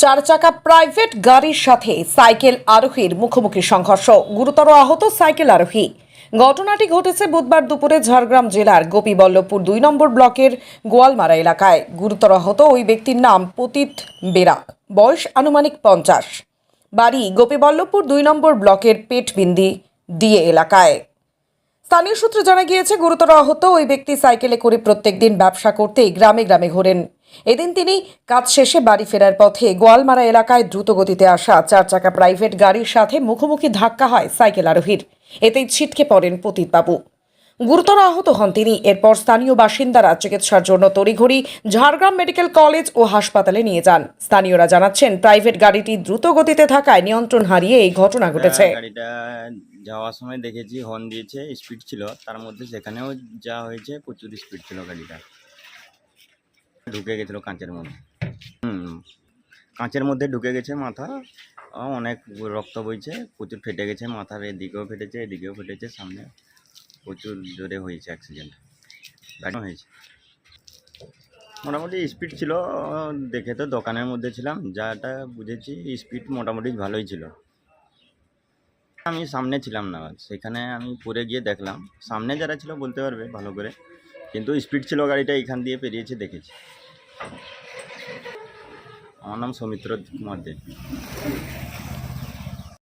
চার চাকা প্রাইভেট গাড়ির সাথে সাইকেল আরোহীর মুখোমুখি সংঘর্ষ, গুরুতর আহত সাইকেল আরোহী। ঘটনাটি ঘটেছে বুধবার দুপুরে ঝাড়গ্রাম জেলার গোপীবল্লভপুর 2 নম্বর ব্লকের গোয়ালমারা এলাকায়। গুরুতর আহত ওই ব্যক্তির নাম পতিত বেরা, বয়স আনুমানিক 50, বাড়ি গোপীবল্লভপুর 2 নম্বর ব্লকের পেটবিন্দি ডিএ এলাকায়। স্থানীয় সূত্রে জানা গিয়েছে, গুরুতর আহত ওই ব্যক্তি সাইকেলে করে প্রত্যেকদিন ব্যবসা করতেই গ্রামে গ্রামে ঘোরেন। এদিন তিনি কাজ শেষে বাড়ি ফেরার পথে গোয়ালমারা এলাকায় দ্রুত গতিতে আসা 4 চাকা প্রাইভেট গাড়ির সাথে মুখোমুখি ধাক্কা হয় সাইকেল আরোহীর। এতেই ছিটকে পড়েন পতিতবাবু। গুরুতর আহত হন তিনি। এরপর স্থানীয় বাসিন্দারা চিকিৎসার জন্য তড়িঘড়ি ঝাড়গ্রাম মেডিকেল কলেজ ও হাসপাতালে নিয়ে যান। স্থানীয়রা জানাচ্ছেন, প্রাইভেট গাড়িটি দ্রুত গতিতে থাকায় নিয়ন্ত্রণ হারিয়ে এই ঘটনা ঘটেছে। গাড়িটা যাওয়ার সময় দেখেছি হর্ন দিয়েছে, স্পিড ছিল, তার মধ্যে সেখানেও যা হয়েছে প্রচুর স্পিড ছিল গাড়িটা। ঢুকে গেছিল কাঁচের মধ্যে, কাঁচের মধ্যে ঢুকে গেছে, মাথা অনেক রক্ত বইছে, প্রচুর ফেটে গেছে, মাথার এদিকেও ফেটেছে, এদিকেও ফেটেছে, সামনে প্রচুর জোরে হয়েছে অ্যাক্সিডেন্ট। গাড়ি হয়েছে মোটামুটি স্পিড ছিল, দেখে তো দোকানের মধ্যে ছিলাম, যাটা বুঝেছি স্পিড মোটামুটি ভালোই ছিল। আমি সামনে ছিলাম না, সেখানে আমি পরে গিয়ে দেখলাম, সামনে যারা ছিল বলতে পারবে ভালো করে, কিন্তু স্পিড ছিল গাড়িটা, এখান দিয়ে পেরিয়েছে দেখেছি। আমার নাম সৌমিত্র কুমার দে।